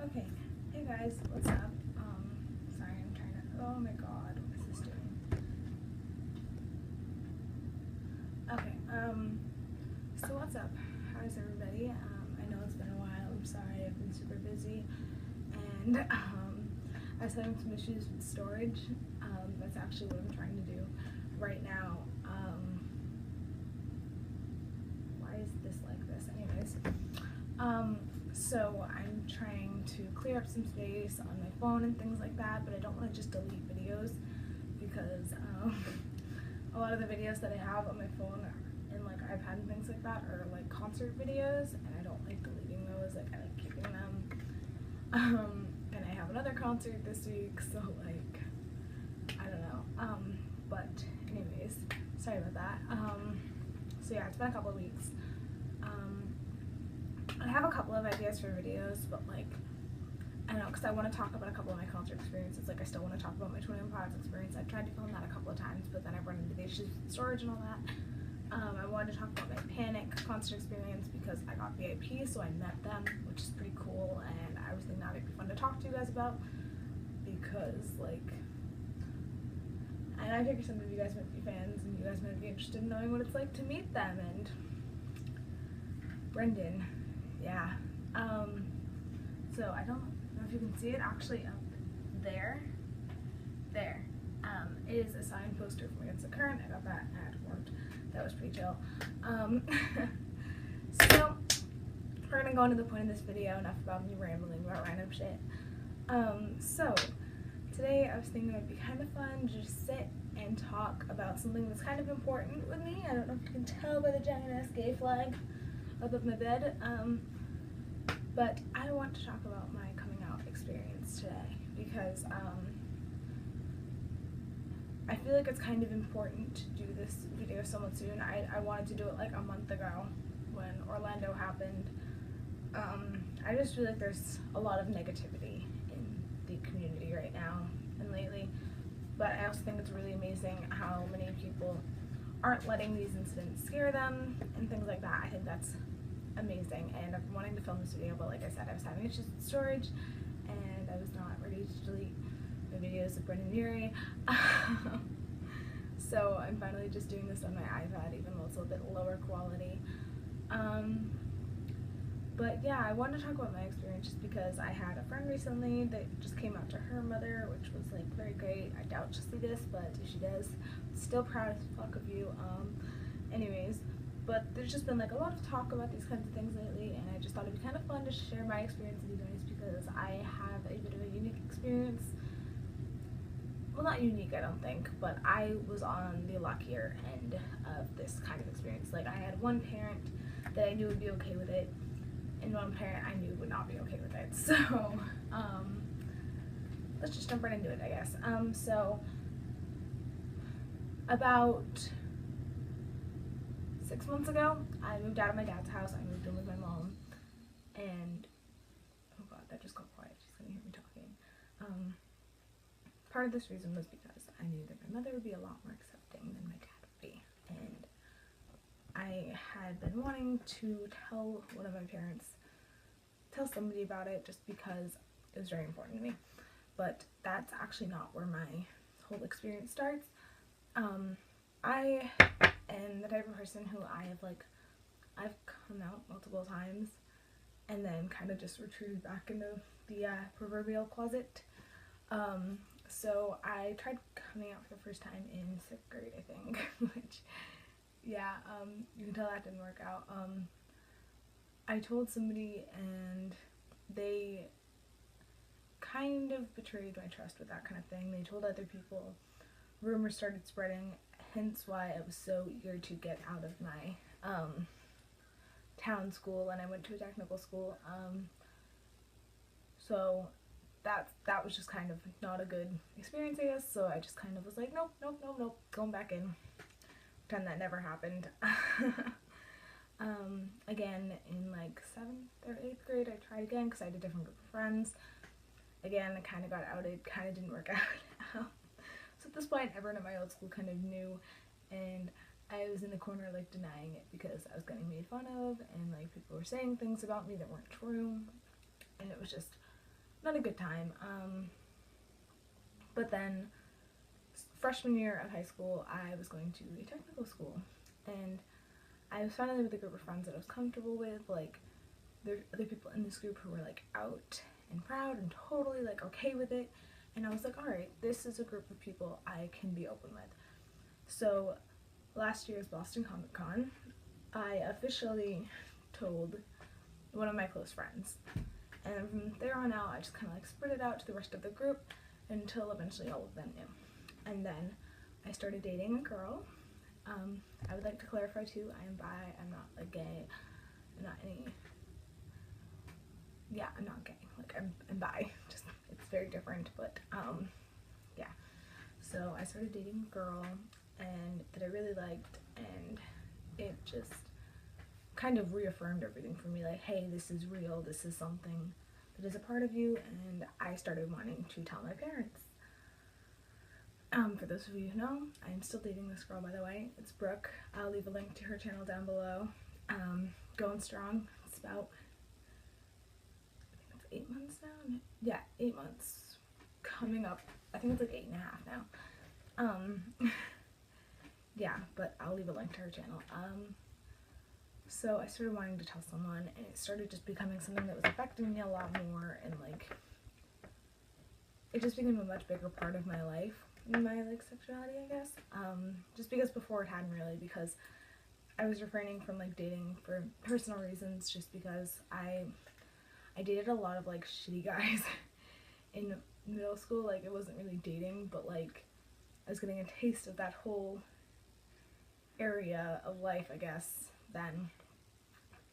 Okay, hey guys, what's up? Sorry, I'm trying to, oh my god, what is this doing? Okay, so what's up? How's everybody? I know it's been a while, I'm sorry, I've been super busy, and, I was having some issues with storage. That's actually what I'm trying to do right now. Why is this like this? Anyways, so I'm trying to clear up some space on my phone and things like that, but I don't want to just delete videos because a lot of the videos that I have on my phone and like iPad and things like that are like concert videos, and I don't like deleting those. Like I like keeping them. And I have another concert this week, so like I don't know. But anyways, sorry about that. So yeah, it's been a couple of weeks. I have a couple of ideas for videos, but like, I don't know, because I want to talk about a couple of my concert experiences. Like, I still want to talk about my 21 Pilots experience. I've tried to film that a couple of times, but then I've run into the issues with storage and all that. I wanted to talk about my Panic concert experience because I got VIP, so I met them, which is pretty cool, and I was thinking that would be fun to talk to you guys about because, like, and I figured some of you guys might be fans and you guys might be interested in knowing what it's like to meet them. And Brendan, yeah. So I don't know if you can see it actually up there. Is a signed poster from Against the Current. I got that at work. That was pretty chill. So we're gonna go into the point of this video. Enough about me rambling about random shit. So today I was thinking it would be kind of fun to just sit and talk about something that's kind of important with me. I don't know if you can tell by the giant ass gay flag above my bed. But I want to talk about my coming out experience today because I feel like it's kind of important to do this video somewhat soon. I wanted to do it like a month ago when Orlando happened. I just feel like there's a lot of negativity in the community right now and lately, but I also think it's really amazing how many people aren't letting these incidents scare them and things like that. I think that's amazing, and I've been wanting to film this video, but like I said, I was having issues with storage and I was not ready to delete my videos of Brendan Urie. So I'm finally just doing this on my iPad, even though it's a little bit lower quality. But yeah, I wanted to talk about my experience just because I had a friend recently that just came out to her mother, which was like very great. I doubt she'll see this, but if she does, still proud as fuck of you. Anyways, but there's just been like a lot of talk about these kinds of things lately, and I just thought it'd be kind of fun to share my experience with you guys because I have a bit of a unique experience. Well, not unique, I don't think, but I was on the luckier end of this kind of experience. Like, I had one parent that I knew would be okay with it, and one parent I knew would not be okay with it. So, let's just jump right into it, I guess. So, about 6 months ago, I moved out of my dad's house. I moved in with my mom, and oh god, that just got quiet. She's gonna hear me talking. Part of this reason was because I knew that my mother would be a lot more accepting than my dad would be, and I had been wanting to tell one of my parents, tell somebody about it, just because it was very important to me. But that's actually not where my whole experience starts. I am the type of person who I've come out multiple times and then kind of just retreated back into the proverbial closet. So I tried coming out for the first time in 6th grade, I think, which, yeah, you can tell that didn't work out. I told somebody and they kind of betrayed my trust with that kind of thing. They told other people, rumors started spreading, hence why I was so eager to get out of my town school, and I went to a technical school. So that was just kind of not a good experience, I guess, so I just kind of was like, nope, going back in. Pretend that never happened. Again, in like 7th or 8th grade, I tried again because I had a different group of friends. Again, I kind of got outed, kind of didn't work out. So at this point, everyone at my old school kind of knew, and I was in the corner like denying it because I was getting made fun of, and like people were saying things about me that weren't true, and it was just not a good time. But then freshman year of high school, I was going to a technical school, and I was finally with a group of friends that I was comfortable with. Like, there were other people in this group who were like out and proud and totally like okay with it, and I was like, alright, this is a group of people I can be open with. So last year's Boston Comic Con, I officially told one of my close friends, and from there on out I just kind of like spread it out to the rest of the group until eventually all of them knew. And then I started dating a girl. I would like to clarify too, I am bi, I'm not like gay, I'm not any, yeah, I'm not gay, like I'm bi, just, it's very different, but yeah. So I started dating a girl and that I really liked, and it just kind of reaffirmed everything for me, like, hey, this is real, this is something that is a part of you, and I started wanting to tell my parents. For those of you who know, I'm still dating this girl, by the way. It's Brooke. I'll leave a link to her channel down below. Going strong. It's about, I think it's 8 months now? Yeah, 8 months. Coming up. I think it's like 8.5 now. Yeah, but I'll leave a link to her channel. So I started wanting to tell someone, and it started just becoming something that was affecting me a lot more, and like, it just became a much bigger part of my life. My like sexuality, I guess, just because before it hadn't really, because I was refraining from like dating for personal reasons, just because I dated a lot of like shitty guys in middle school. Like, it wasn't really dating, but like I was getting a taste of that whole area of life, I guess, then,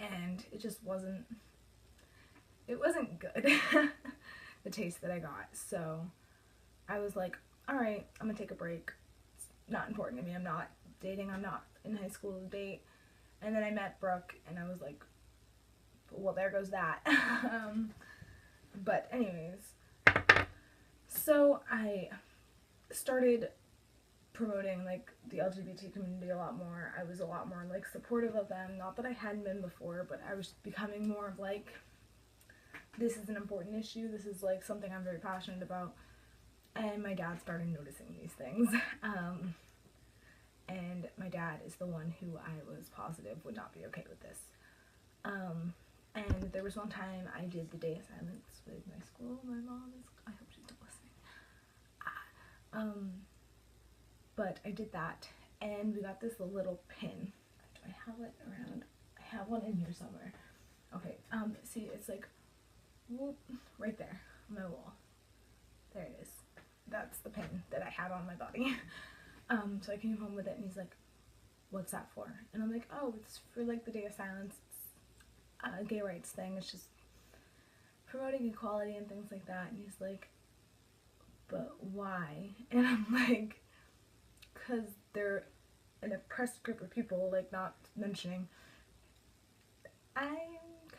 and it just wasn't good. The taste that I got. So I was like, alright, I'm gonna take a break. It's not important to me. I'm not dating. I'm not in high school to date. And then I met Brooke, and I was like, well, there goes that. But anyways, so I started promoting like the LGBT community a lot more. I was a lot more like supportive of them. Not that I hadn't been before, but I was becoming more of like, this is an important issue. This is like something I'm very passionate about. And my dad started noticing these things, and my dad is the one who I was positive would not be okay with this. And there was one time I did the day of silence with my school. My mom is, I hope she's still listening. But I did that, and we got this little pin. Do I have it around? I have one in here somewhere. Okay, see, it's like, whoop, right there on my wall. There it is. That's the pin that I had on my body. So I came home with it, and he's like, what's that for? And I'm like, oh, it's for like the Day of Silence. It's a gay rights thing. It's just promoting equality and things like that. And he's like, but why? And I'm like, because they're an oppressed group of people, like, not mentioning, I'm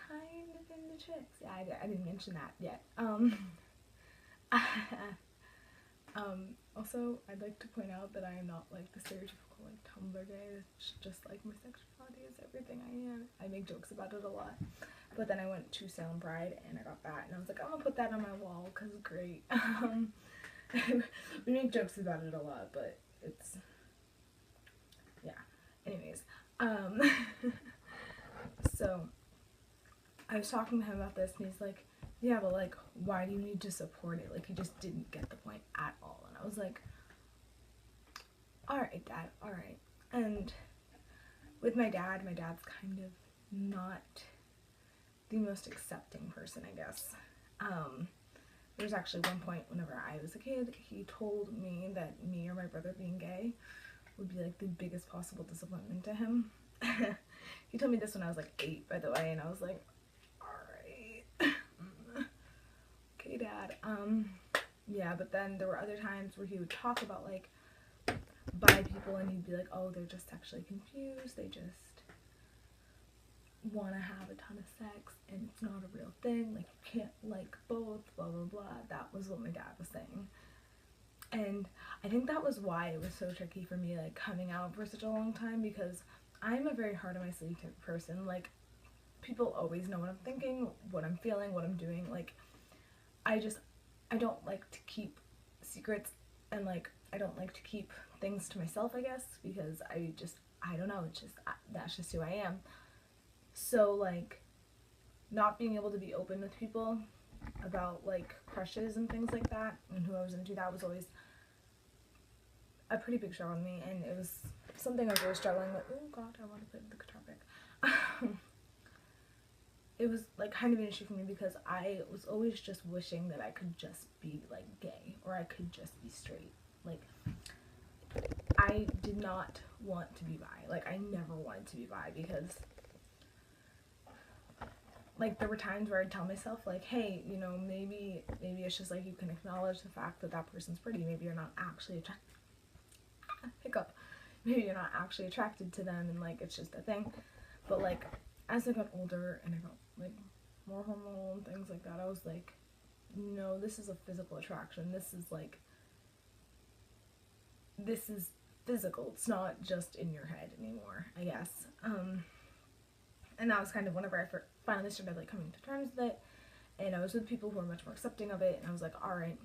kind of into chicks. Yeah, I didn't mention that yet. Also, I'd like to point out that I am not like the stereotypical like Tumblr gay. It's just like my sexuality is everything I am. I make jokes about it a lot. But then I went to Salem Pride and I got that, and I was like, I'm gonna put that on my wall because it's great. We make jokes about it a lot, but it's, yeah. Anyways, so I was talking to him about this, and he's like, yeah, but like, why do you need to support it? Like, he just didn't get the point at all. And I was like, alright, Dad, alright. And with my dad's kind of not the most accepting person, I guess. There was actually one point whenever I was a kid, he told me that me or my brother being gay would be like the biggest possible disappointment to him. He told me this when I was like 8, by the way, and I was like, alright. Okay, Dad. Yeah, but then there were other times where he would talk about like bi people, and he'd be like, oh, they're just sexually confused, they just want to have a ton of sex, and it's not a real thing, like, you can't like both, blah blah blah. That was what my dad was saying. And I think that was why it was so tricky for me, like, coming out for such a long time, because I'm a very hard on my sleeve type of person. Like, people always know what I'm thinking, what I'm feeling, what I'm doing. Like, I don't like to keep secrets, and like I don't like to keep things to myself, I guess, because I don't know, it's just that's just who I am. So like not being able to be open with people about like crushes and things like that and who I was into, that was always a pretty big struggle with me, and it was something I was really struggling with. Oh god, I want to put the guitar back. It was like kind of an issue for me because I was always just wishing that I could just be like gay or I could just be straight. Like I did not want to be bi. Like I never wanted to be bi because like there were times where I'd tell myself like, hey, you know, maybe it's just like you can acknowledge the fact that that person's pretty. Maybe you're not actually attracted. Hiccup. Maybe you're not actually attracted to them and like it's just a thing. But like as I got older and I got like more hormonal and things like that, I was like, no, this is a physical attraction. This is physical. It's not just in your head anymore, I guess. And that was kind of whenever I finally started like coming to terms with it, and I was with people who were much more accepting of it, and I was like, all right,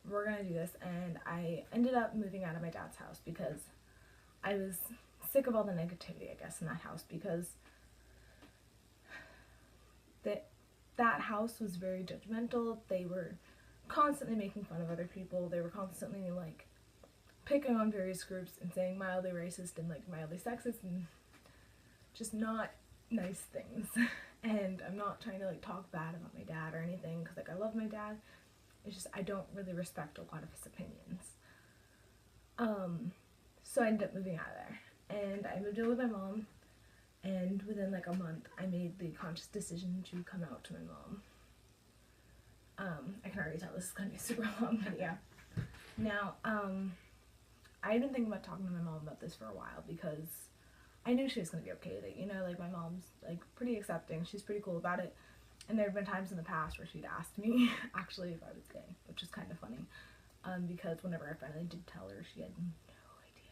we're gonna do this. And I ended up moving out of my dad's house because I was sick of all the negativity, I guess, in that house, because that house was very judgmental. They were constantly making fun of other people. They were constantly like picking on various groups and saying mildly racist and like mildly sexist and just not nice things. And I'm not trying to like talk bad about my dad or anything, because like I love my dad. It's just I don't really respect a lot of his opinions. So I ended up moving out of there, and I moved in with my mom. And within like a month, I made the conscious decision to come out to my mom. I can already tell this is gonna be a super long video. Now, I had been thinking about talking to my mom about this for a while because I knew she was gonna be okay with it. You know, like my mom's like pretty accepting. She's pretty cool about it. And there have been times in the past where she'd asked me actually if I was gay, which is kind of funny. Because whenever I finally did tell her, she had no idea.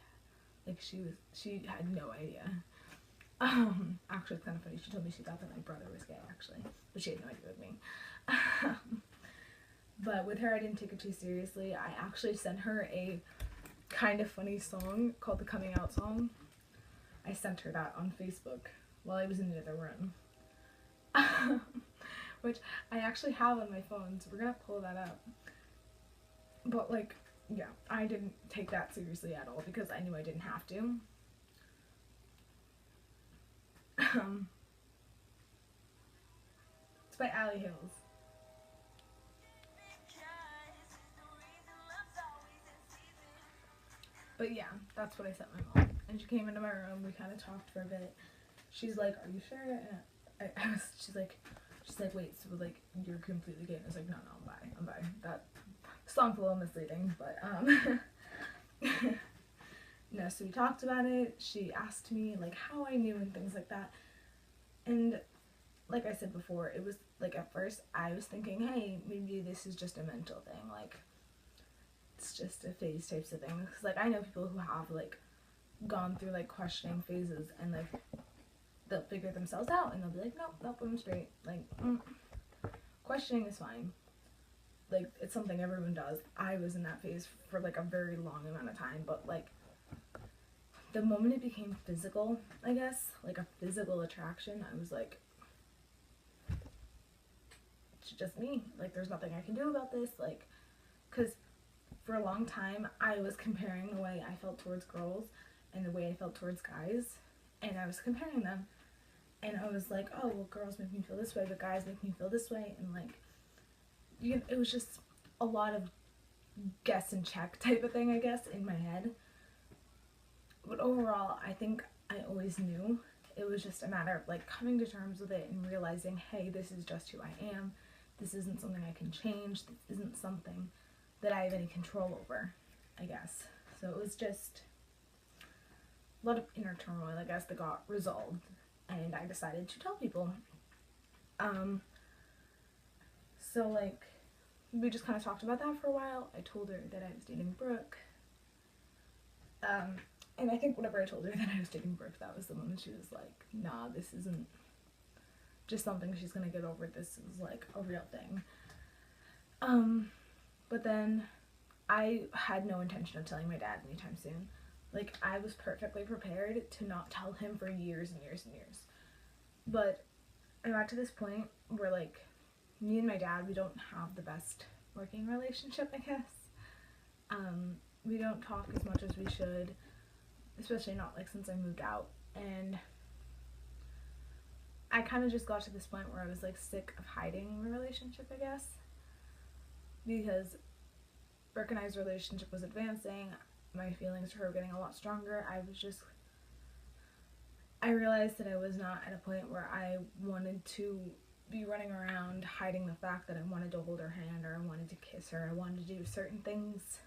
Like she had no idea. Actually, it's kind of funny. She told me she thought that my brother was gay, actually, but she had no idea with me. But with her, I didn't take it too seriously. I actually sent her a kind of funny song called the Coming Out song. I sent her that on Facebook while I was in the other room, which I actually have on my phone, so we're gonna pull that up. But like, yeah, I didn't take that seriously at all because I knew I didn't have to. It's by Allie Hills. But yeah, that's what I sent my mom. And she came into my room, we kind of talked for a bit. She's like, are you sure? And she's like, wait, so like, you're completely gay? And I was like, no, I'm bi. That song's a little misleading, but no, so we talked about it. She asked me like how I knew and things like that. And like I said before, it was like at first I was thinking, hey, maybe this is just a mental thing, like it's just a phase types of thing. Because like I know people who have like gone through like questioning phases and like they'll figure themselves out and they'll be like, nope, I'm straight. Like questioning is fine. Like it's something everyone does. I was in that phase for like a very long amount of time, but like the moment it became physical, I guess, like a physical attraction, I was like, it's just me. Like, there's nothing I can do about this. Like, because for a long time, I was comparing the way I felt towards girls and the way I felt towards guys. And I was comparing them. And I was like, oh, well, girls make me feel this way, but guys make me feel this way. And, like, it was just a lot of guess and check type of thing, I guess, in my head. But overall, I think I always knew. It was just a matter of like coming to terms with it and realizing, hey, this is just who I am. This isn't something I can change. This isn't something that I have any control over, I guess. So it was just a lot of inner turmoil, I guess, that got resolved. And I decided to tell people. So like, we just kind of talked about that for a while. I told her that I was dating Brooke. And I think whenever I told her that I was dating Brooke, that was the moment she was like, nah, this isn't just something she's gonna get over. This is like a real thing. But then I had no intention of telling my dad anytime soon. Like, I was perfectly prepared to not tell him for years and years and years. But I got to this point where, like, me and my dad, we don't have the best working relationship, I guess. We don't talk as much as we should, especially not, like, since I moved out. And I kind of just got to this point where I was, like, sick of hiding the relationship, I guess. Because Brooke and I's relationship was advancing, my feelings for her were getting a lot stronger. I realized that I was not at a point where I wanted to be running around hiding the fact that I wanted to hold her hand or I wanted to kiss her. I wanted to do certain things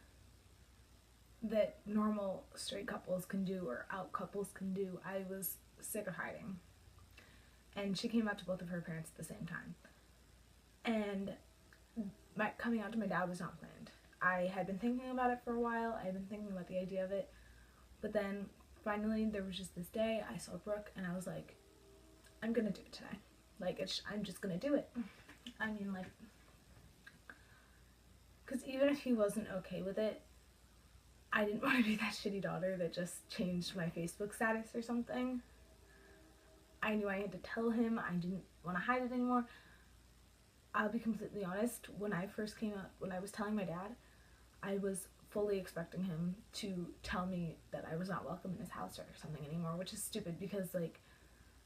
that normal straight couples can do or out couples can do. I was sick of hiding. And she came out to both of her parents at the same time. And my coming out to my dad was not planned. I had been thinking about it for a while. I had been thinking about the idea of it. But then finally there was just this day I saw Brooke and I was like, I'm gonna do it today. Like, I'm just gonna do it. I mean, like, because even if he wasn't okay with it, I didn't want to be that shitty daughter that just changed my Facebook status or something. I knew I had to tell him. I didn't want to hide it anymore. I'll be completely honest, when I first came out, when I was telling my dad, I was fully expecting him to tell me that I was not welcome in his house or something anymore, which is stupid because, like,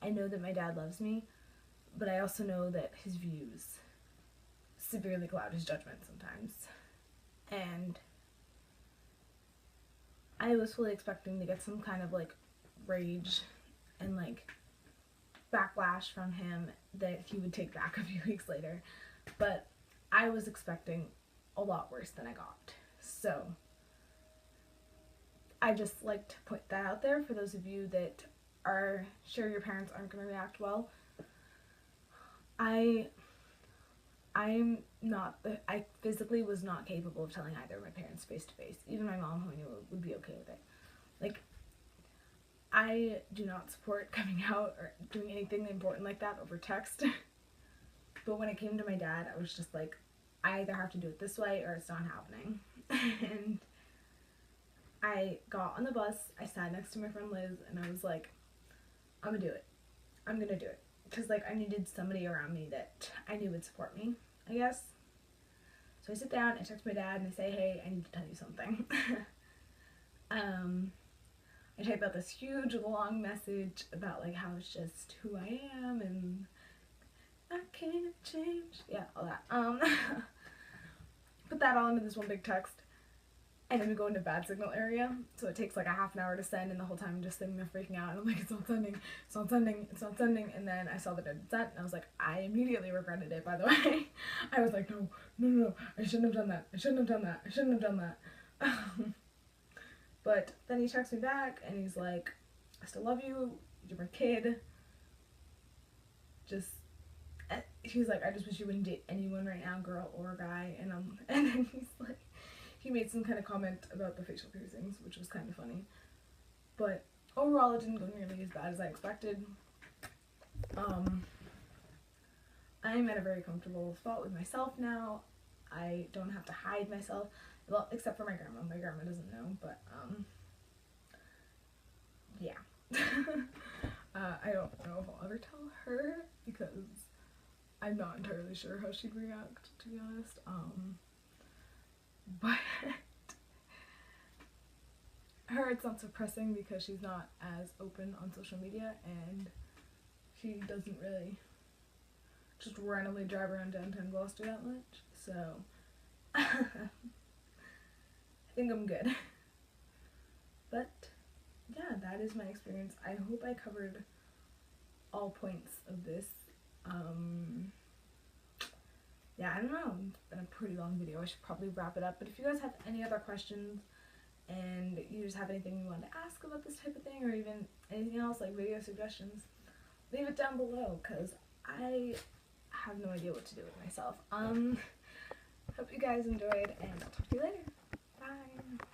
I know that my dad loves me, but I also know that his views severely cloud his judgment sometimes. And I was fully expecting to get some kind of, like, rage and, like, backlash from him that he would take back a few weeks later. But I was expecting a lot worse than I got. So I just like to put that out there for those of you that are sure your parents aren't going to react well. I physically was not capable of telling either of my parents face to face. Even my mom, who I knew would be okay with it. Like, I do not support coming out or doing anything important like that over text. But when it came to my dad, I was just like, I either have to do it this way or it's not happening. And I got on the bus, I sat next to my friend Liz, and I was like, I'm gonna do it. I'm gonna do it. Because, like, I needed somebody around me that I knew would support me, I guess. So I sit down, I text my dad, and I say, hey, I need to tell you something. I type out this huge, long message about, like, how it's just who I am, and I can't change. Yeah, all that. Put that all into this one big text. And then we go into bad signal area, so it takes like a half an hour to send, and the whole time I'm just sitting there freaking out, and I'm like, it's not sending, it's not sending, it's not sending, and then I saw that it had sent, and I was like, I immediately regretted it, by the way. I was like, no, I shouldn't have done that, I shouldn't have done that. But then he texts me back, and he's like, I still love you, you're my kid, he's like, I just wish you wouldn't date anyone right now, girl or guy, and then he's like, he made some kind of comment about the facial piercings, which was kind of funny. But overall, it didn't go nearly as bad as I expected. I'm at a very comfortable spot with myself now. I don't have to hide myself. Well, except for my grandma. My grandma doesn't know, but, yeah. I don't know if I'll ever tell her, because I'm not entirely sure how she'd react, to be honest. But her, it's not so pressing because she's not as open on social media, and she doesn't really just randomly drive around downtown Gloucester that much, so I think I'm good. But yeah, that is my experience. I hope I covered all points of this. Yeah, I don't know, it's been a pretty long video. I should probably wrap it up, but if you guys have any other questions and you just have anything you want to ask about this type of thing, or even anything else, like video suggestions, leave it down below, because I have no idea what to do with myself. Hope you guys enjoyed, and I'll talk to you later. Bye!